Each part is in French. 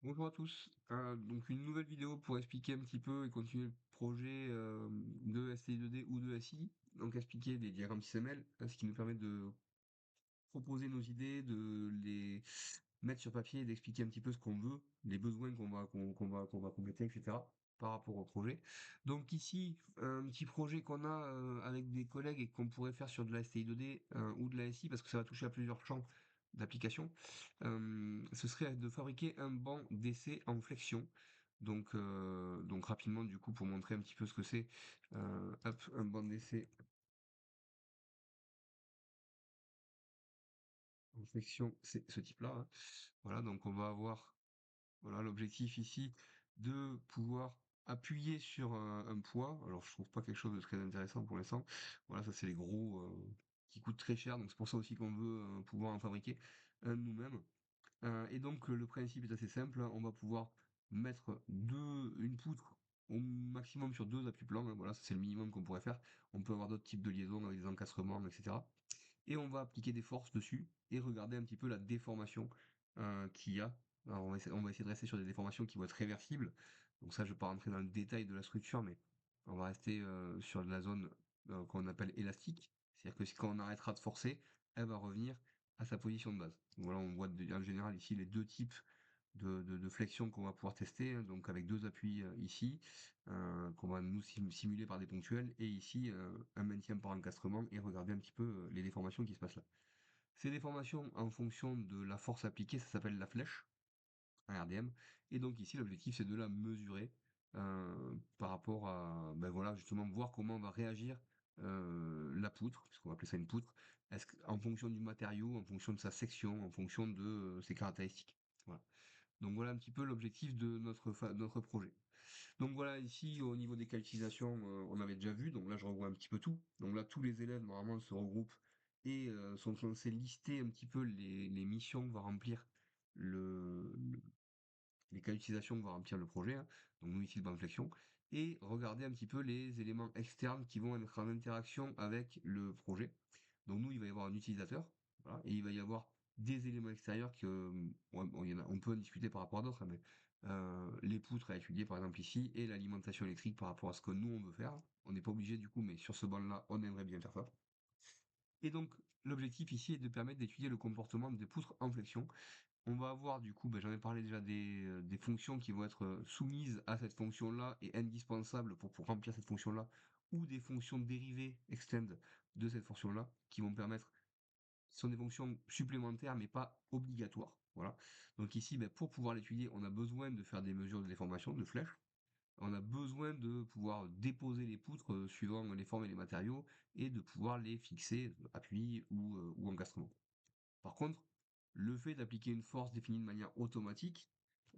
Bonjour à tous. Donc une nouvelle vidéo pour expliquer un petit peu et continuer le projet de STI2D ou de SI. Donc expliquer des diagrammes XML, ce qui nous permet de proposer nos idées, de les mettre sur papier et d'expliquer un petit peu ce qu'on veut, les besoins qu'on va compléter, etc. par rapport au projet. Donc ici, un petit projet qu'on a avec des collègues et qu'on pourrait faire sur de la STI2D ou de la SI parce que ça va toucher à plusieurs champs d'application. Ce serait de fabriquer un banc d'essai en flexion. Donc rapidement du coup pour montrer un petit peu ce que c'est, hop, un banc d'essai en flexion, c'est ce type-là, hein. Voilà, donc on va avoir voilà l'objectif ici de pouvoir appuyer sur un poids. Alors je trouve pas quelque chose de très intéressant pour l'instant. Voilà, ça c'est les gros qui coûtent très cher, donc c'est pour ça aussi qu'on veut pouvoir en fabriquer un nous-mêmes. Et donc le principe est assez simple, hein. On va pouvoir mettre une poutre au maximum sur deux appuis-plans, hein. Voilà, ça c'est le minimum qu'on pourrait faire. On peut avoir d'autres types de liaisons avec des encastrements, etc. Et on va appliquer des forces dessus et regarder un petit peu la déformation qu'il y a. Alors on va essayer de rester sur des déformations qui vont être réversibles. Donc ça, je vais pas rentrer dans le détail de la structure, mais on va rester sur la zone qu'on appelle élastique. C'est-à-dire que quand on arrêtera de forcer, elle va revenir à sa position de base. Voilà, on voit en général ici les deux types de flexion qu'on va pouvoir tester, hein. Donc avec deux appuis ici, qu'on va nous simuler par des ponctuels, et ici un maintien par encastrement, et regarder un petit peu les déformations qui se passent là. Ces déformations en fonction de la force appliquée, ça s'appelle la flèche, un RDM, et donc ici l'objectif c'est de la mesurer par rapport à, ben voilà, justement voir comment va réagir la poutre, puisqu'on va appeler ça une poutre, en fonction du matériau, en fonction de sa section, en fonction de ses caractéristiques. Voilà. Donc voilà un petit peu l'objectif de notre projet. Donc voilà, ici au niveau des cas d'utilisation, on avait déjà vu, donc là je revois un petit peu tout. Donc là tous les élèves normalement se regroupent et sont censés lister un petit peu les missions que va remplir les cas d'utilisation que va remplir le projet, hein. Donc nous ici le banc de flexion, et regarder un petit peu les éléments externes qui vont être en interaction avec le projet. Donc nous il va y avoir un utilisateur, voilà, et il va y avoir des éléments extérieurs que bon, il y en a, on peut en discuter par rapport à d'autres, hein, mais les poutres à étudier par exemple ici, et l'alimentation électrique par rapport à ce que nous on veut faire. On n'est pas obligé du coup, mais sur ce banc là on aimerait bien faire ça. Et donc l'objectif ici est de permettre d'étudier le comportement des poutres en flexion. On va avoir du coup, ben, j'en ai parlé déjà des fonctions qui vont être soumises à cette fonction-là et indispensables pour remplir cette fonction-là, ou des fonctions dérivées extend de cette fonction-là, qui vont permettre, ce sont des fonctions supplémentaires mais pas obligatoires. Voilà. Donc ici, ben, pour pouvoir l'étudier, on a besoin de faire des mesures de déformation, de flèches. On a besoin de pouvoir déposer les poutres suivant les formes et les matériaux, et de pouvoir les fixer, appui ou encastrement. Par contre, le fait d'appliquer une force définie de manière automatique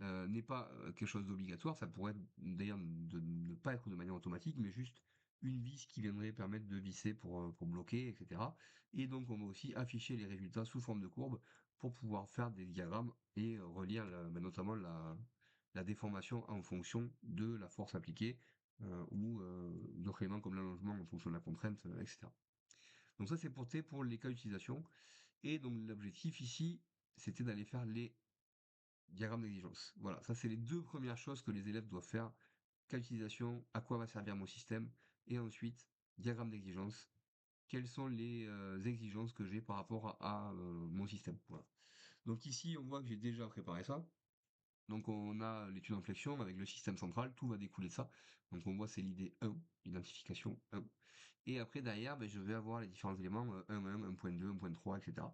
n'est pas quelque chose d'obligatoire. Ça pourrait d'ailleurs de ne pas être de manière automatique, mais juste une vis qui viendrait permettre de visser pour bloquer, etc. Et donc on va aussi afficher les résultats sous forme de courbe pour pouvoir faire des diagrammes et relire notamment la déformation en fonction de la force appliquée ou d'autres éléments comme l'allongement en fonction de la contrainte, etc. Donc ça c'est pour les cas d'utilisation. Et donc l'objectif ici, c'était d'aller faire les diagrammes d'exigence. Voilà, ça c'est les deux premières choses que les élèves doivent faire. Cas d'utilisation, à quoi va servir mon système, et ensuite, diagramme d'exigence, quelles sont les exigences que j'ai par rapport à mon système. Voilà. Donc ici, on voit que j'ai déjà préparé ça. Donc on a l'étude en flexion avec le système central, tout va découler de ça. Donc on voit c'est l'idée 1, identification 1. Et après derrière, ben, je vais avoir les différents éléments 1.1, 1.2, 1.3, etc.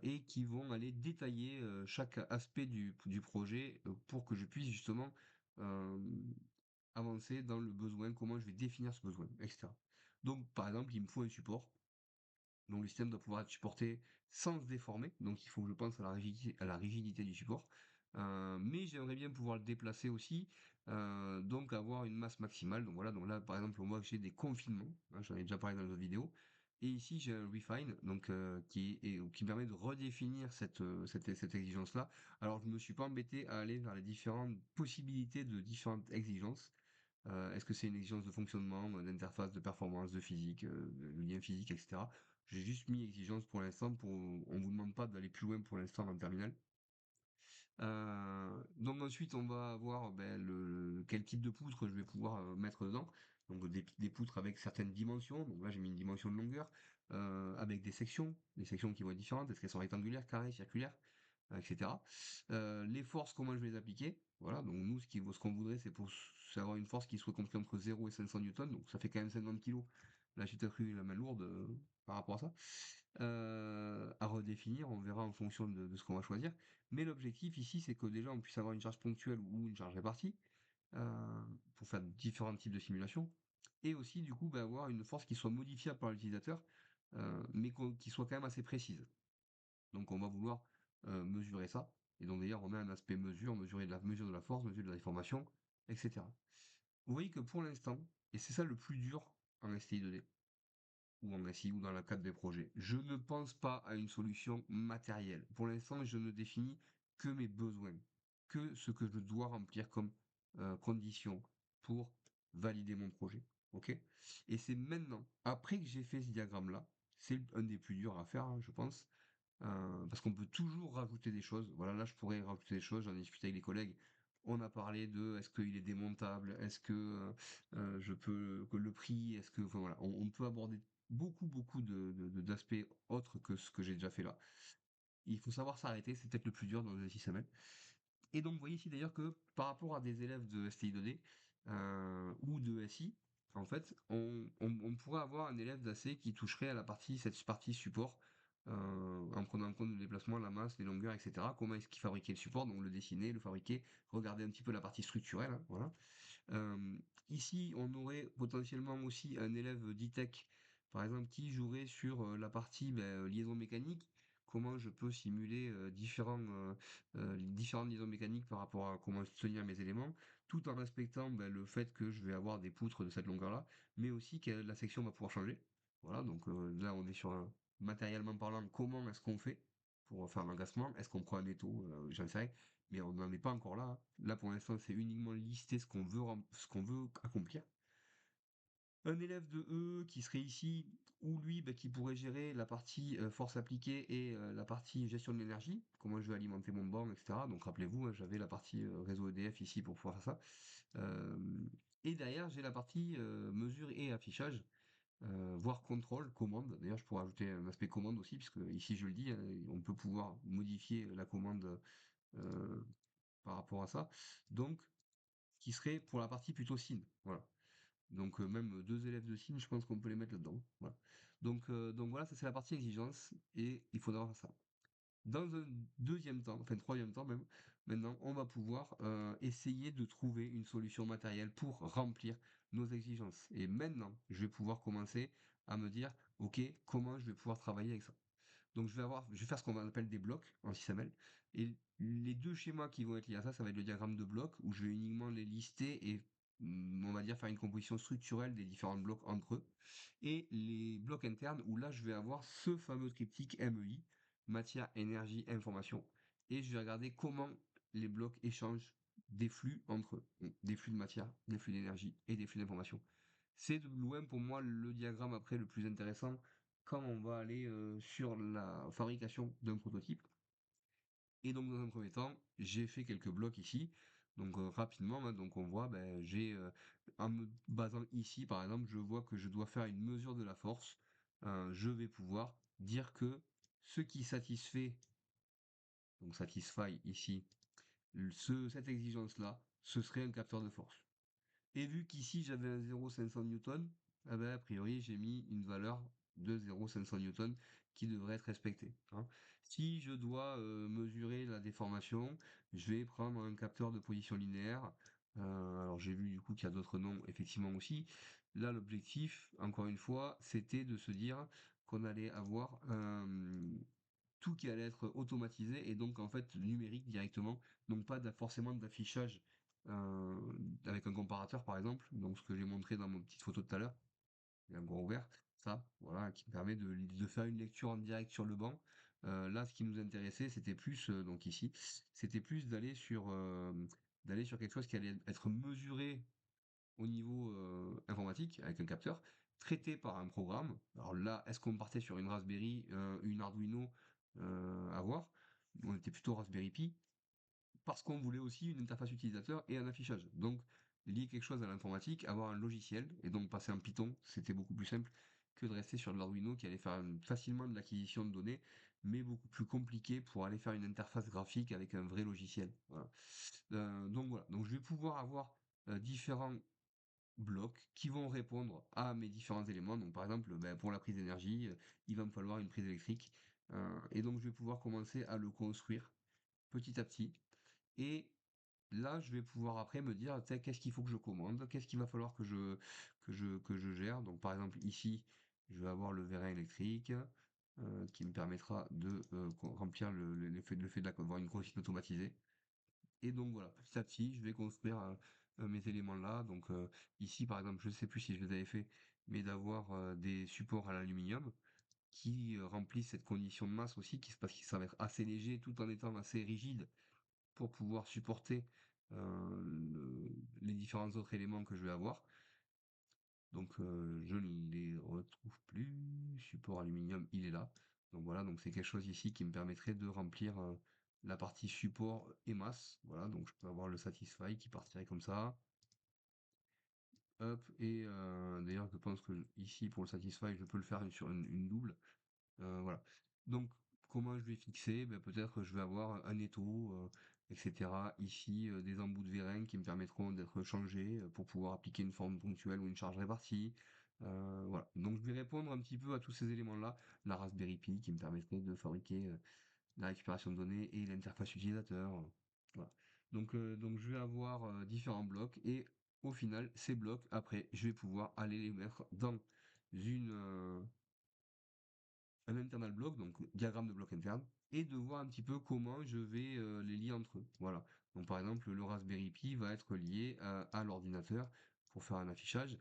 Et qui vont aller détailler chaque aspect du projet pour que je puisse justement euh, avancer dans le besoin, comment je vais définir ce besoin, etc. Donc par exemple, il me faut un support. Donc le système doit pouvoir être supporté sans se déformer, donc il faut que je pense à la rigidité du support. Mais j'aimerais bien pouvoir le déplacer aussi, donc avoir une masse maximale. Donc voilà, donc là par exemple on voit que j'ai des confinements, hein, j'en ai déjà parlé dans les autres vidéos. Et ici j'ai un refine, donc qui me permet de redéfinir cette exigence-là. Alors je me suis pas embêté à aller vers les différentes possibilités de différentes exigences. Est-ce que c'est une exigence de fonctionnement, d'interface, de performance, de physique, de lien physique, etc. J'ai juste mis exigence pour l'instant, on vous demande pas d'aller plus loin pour l'instant dans le terminal. Donc ensuite, on va avoir quel type de poutre je vais pouvoir mettre dedans. Donc des poutres avec certaines dimensions. Donc là, j'ai mis une dimension de longueur avec des sections qui vont être différentes. Est-ce qu'elles sont rectangulaires, carrées, circulaires, etc. Les forces, comment je vais les appliquer. Voilà. Donc nous, ce qu'on voudrait, c'est avoir une force qui soit comprise entre 0 et 500 newtons. Donc ça fait quand même 50 kilos. Là, j'ai peut-être eu la main lourde par rapport à ça. À redéfinir, on verra en fonction de ce qu'on va choisir. Mais l'objectif ici, c'est que déjà on puisse avoir une charge ponctuelle ou une charge répartie euh, pour faire différents types de simulations. Et aussi, du coup, avoir une force qui soit modifiable par l'utilisateur, mais qui soit quand même assez précise. Donc on va vouloir mesurer ça. Et donc d'ailleurs, on met un aspect mesure, mesurer de la mesure de la force, mesure de la déformation, etc. Vous voyez que pour l'instant, et c'est ça le plus dur en STI 2D, ou en SI ou dans le cadre des projets. Je ne pense pas à une solution matérielle. Pour l'instant, je ne définis que mes besoins, que ce que je dois remplir comme condition pour valider mon projet. Ok. Et c'est maintenant, après que j'ai fait ce diagramme-là, c'est un des plus durs à faire, hein, je pense, parce qu'on peut toujours rajouter des choses. Voilà, là, je pourrais rajouter des choses. J'en ai discuté avec les collègues. On a parlé de est-ce qu'il est démontable, est-ce que je peux que le prix, est-ce que enfin, voilà, on peut aborder beaucoup d'aspects autres que ce que j'ai déjà fait là. Il faut savoir s'arrêter, c'est peut-être le plus dur dans le système. Et donc, vous voyez ici d'ailleurs que par rapport à des élèves de STI 2D ou de SI, en fait, on pourrait avoir un élève d'AC qui toucherait à cette partie support, en prenant en compte le déplacement, la masse, les longueurs, etc. Comment est-ce qu'il fabriquait le support, donc le dessiner, le fabriquer, regarder un petit peu la partie structurelle, hein, voilà. Euh, Ici, on aurait potentiellement aussi un élève d'e-tech, par exemple, qui jouerait sur la partie liaison mécanique. Comment je peux simuler différentes liaisons mécaniques par rapport à comment tenir mes éléments, tout en respectant le fait que je vais avoir des poutres de cette longueur-là, mais aussi que la section va pouvoir changer. Voilà, donc là, on est sur matériellement parlant, comment est-ce qu'on fait pour faire l'engagement? Est-ce qu'on prend un étau? J'en sais rien, mais on n'en est pas encore là, hein. Là, pour l'instant, c'est uniquement lister ce qu'on veut accomplir. Un élève de E qui serait ici, ou lui, qui pourrait gérer la partie force appliquée et la partie gestion de l'énergie, comment je vais alimenter mon banc, etc. Donc rappelez-vous, hein, j'avais la partie réseau EDF ici pour pouvoir faire ça. Euh, et derrière, j'ai la partie mesure et affichage, voire contrôle, commande. D'ailleurs, je pourrais ajouter un aspect commande aussi, puisque ici, je le dis, hein, on peut pouvoir modifier la commande euh, par rapport à ça. Donc, qui serait pour la partie plutôt SIN. Voilà. Donc même deux élèves de SIN, je pense qu'on peut les mettre là-dedans. Voilà. Donc voilà, ça c'est la partie exigence et il faudra faire ça. Dans un deuxième temps, enfin troisième temps même, maintenant on va pouvoir essayer de trouver une solution matérielle pour remplir nos exigences. Et maintenant, je vais pouvoir commencer à me dire, ok, comment je vais pouvoir travailler avec ça. Donc je vais faire ce qu'on appelle des blocs en XML. Et les deux schémas qui vont être liés à ça, ça va être le diagramme de blocs où je vais uniquement les lister et on va dire faire une composition structurelle des différents blocs entre eux. Et les blocs internes où là je vais avoir ce fameux triptyque MEI, matière, énergie, information. Et je vais regarder comment les blocs échangent des flux entre eux. Donc, des flux de matière, des flux d'énergie et des flux d'information. C'est de loin pour moi le diagramme après le plus intéressant quand on va aller sur la fabrication d'un prototype. Et donc dans un premier temps, j'ai fait quelques blocs ici. Donc rapidement, hein, donc on voit, en me basant ici par exemple, je vois que je dois faire une mesure de la force. Je vais pouvoir dire que ce qui satisfait, donc satisfy ici, cette exigence-là, ce serait un capteur de force. Et vu qu'ici j'avais un 0,500 newton, eh ben, a priori j'ai mis une valeur de 0,500 newton qui devrait être respectée, hein. Si je dois mesurer la déformation, je vais prendre un capteur de position linéaire. Alors j'ai vu du coup qu'il y a d'autres noms effectivement aussi. Là l'objectif, encore une fois, c'était de se dire qu'on allait avoir tout qui allait être automatisé et donc en fait numérique directement, donc pas forcément d'affichage euh, avec un comparateur par exemple, donc ce que j'ai montré dans mon petite photo de tout à l'heure, un grand ouvert, ça, voilà, qui me permet de faire une lecture en direct sur le banc. Là, ce qui nous intéressait, c'était plus, donc ici, c'était plus d'aller sur quelque chose qui allait être mesuré au niveau informatique avec un capteur, traité par un programme. Alors là, est-ce qu'on partait sur une Raspberry, une Arduino, à voir? On était plutôt Raspberry Pi. parce qu'on voulait aussi une interface utilisateur et un affichage. Donc, lier quelque chose à l'informatique, avoir un logiciel, et donc passer en Python, c'était beaucoup plus simple que de rester sur de l'Arduino qui allait faire facilement de l'acquisition de données, mais beaucoup plus compliqué pour aller faire une interface graphique avec un vrai logiciel. Voilà. Donc voilà, donc je vais pouvoir avoir différents blocs qui vont répondre à mes différents éléments. Donc par exemple, ben, pour la prise d'énergie, il va me falloir une prise électrique. Et donc je vais pouvoir commencer à le construire petit à petit. Et là, je vais pouvoir après me dire, tu sais, qu'est-ce qu'il faut que je commande, qu'est-ce qu'il va falloir que je gère. Donc par exemple ici, je vais avoir le vérin électrique qui me permettra de remplir le fait d'avoir une consigne automatisée. Et donc voilà, petit à petit, je vais construire mes éléments là. Donc ici, par exemple, je ne sais plus si je les avais fait, mais d'avoir des supports à l'aluminium qui remplissent cette condition de masse aussi, parce que ça va être assez léger tout en étant assez rigide pour pouvoir supporter les différents autres éléments que je vais avoir. Donc je ne les retrouve plus. Support aluminium, il est là. Donc voilà, donc c'est quelque chose ici qui me permettrait de remplir la partie support et masse. Voilà, donc je peux avoir le Satisfy qui partirait comme ça. Hop, et d'ailleurs je pense que ici pour le Satisfy, je peux le faire sur une double. Voilà. Donc, comment je vais fixer? Ben, peut-être je vais avoir un étau, etc. Ici, des embouts de vérin qui me permettront d'être changés pour pouvoir appliquer une forme ponctuelle ou une charge répartie. Voilà. Donc, je vais répondre un petit peu à tous ces éléments-là. La Raspberry Pi qui me permettrait de fabriquer la récupération de données et l'interface utilisateur. Voilà. Donc, je vais avoir différents blocs et au final, ces blocs, après, je vais pouvoir aller les mettre dans une, un internal block, donc diagramme de bloc interne, et de voir un petit peu comment je vais les lier entre eux. Voilà. Donc par exemple, le Raspberry Pi va être lié à l'ordinateur pour faire un affichage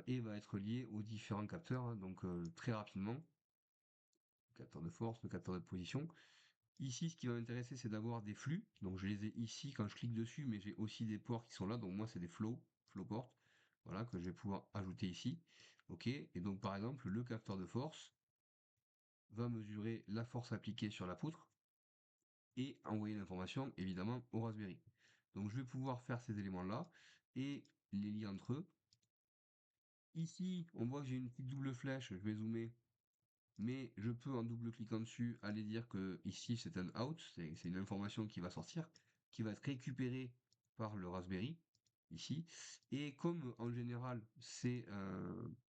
et va être lié aux différents capteurs. Hein. Donc très rapidement, le capteur de force, le capteur de position. Ici, ce qui va m'intéresser, c'est d'avoir des flux. Donc je les ai ici quand je clique dessus, mais j'ai aussi des ports qui sont là. Donc moi, c'est des flow ports, voilà, que je vais pouvoir ajouter ici. Ok. Et donc par exemple, le capteur de force va mesurer la force appliquée sur la poutre et envoyer l'information évidemment au Raspberry. Donc je vais pouvoir faire ces éléments-là et les lier entre eux. Ici, on voit que j'ai une petite double flèche, je vais zoomer, mais je peux en double cliquant dessus aller dire que ici c'est un out, c'est une information qui va sortir, qui va être récupérée par le Raspberry ici. Et comme en général c'est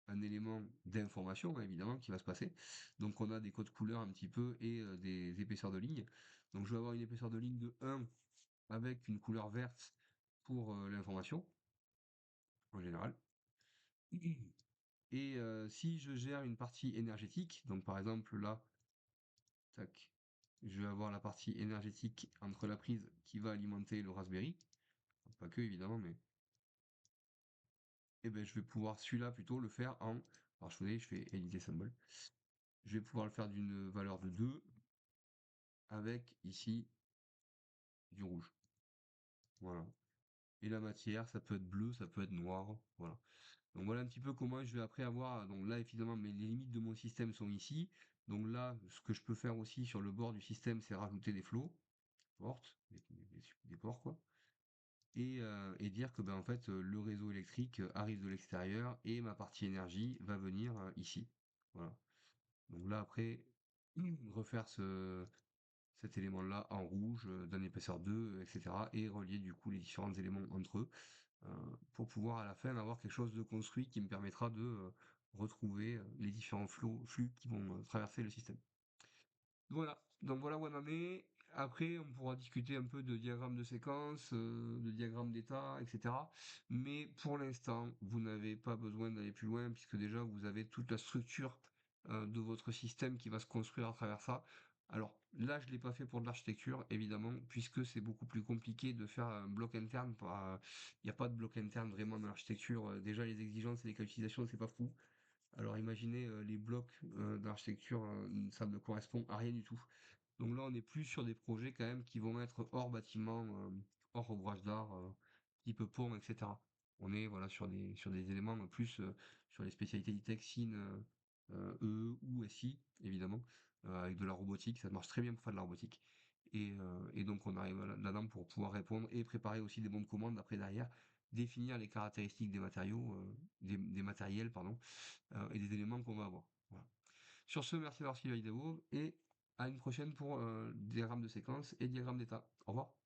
un élément d'information hein, évidemment qui va se passer, donc on a des codes couleurs un petit peu et des épaisseurs de ligne. Donc je vais avoir une épaisseur de ligne de 1 avec une couleur verte pour l'information en général. Et si je gère une partie énergétique, donc par exemple là, tac, je vais avoir la partie énergétique entre la prise qui va alimenter le Raspberry, pas que évidemment, mais et ben je vais pouvoir celui-là plutôt le faire en, alors je fais éditer symbole, je vais pouvoir le faire d'une valeur de 2 avec ici du rouge, voilà. Et la matière, ça peut être bleu, ça peut être noir, voilà. Donc voilà un petit peu comment je vais après avoir, donc là évidemment mais les limites de mon système sont ici, donc là ce que je peux faire aussi sur le bord du système c'est rajouter des flots, portes, des ports quoi, et dire que ben en fait le réseau électrique arrive de l'extérieur et ma partie énergie va venir ici. Voilà. Donc là après, refaire cet élément-là en rouge d'un épaisseur 2, etc. et relier du coup les différents éléments entre eux pour pouvoir à la fin avoir quelque chose de construit qui me permettra de retrouver les différents flux qui vont traverser le système. Voilà, donc voilà où on en est. Après, on pourra discuter un peu de diagramme de séquence, de diagramme d'état, etc. Mais pour l'instant, vous n'avez pas besoin d'aller plus loin, puisque déjà, vous avez toute la structure de votre système qui va se construire à travers ça. Alors là, je ne l'ai pas fait pour de l'architecture, évidemment, puisque c'est beaucoup plus compliqué de faire un bloc interne. Il n'y a pas de bloc interne vraiment dans l'architecture. Déjà, les exigences et les cas d'utilisation, c'est pas fou. Alors imaginez les blocs d'architecture, ça ne correspond à rien du tout. Donc là, on est plus sur des projets quand même qui vont être hors bâtiment, hors ouvrage d'art, type pont, etc. On est voilà sur des éléments plus sur les spécialités du tech, SIN, E ou SI, évidemment, avec de la robotique. Ça marche très bien pour faire de la robotique. Et donc on arrive là-dedans pour pouvoir répondre et préparer aussi des bons de commande après derrière, définir les caractéristiques des matériaux, des matériels, pardon, et des éléments qu'on va avoir. Voilà. Sur ce, merci d'avoir suivi la vidéo et à une prochaine pour diagramme de séquence et diagramme d'état. Au revoir.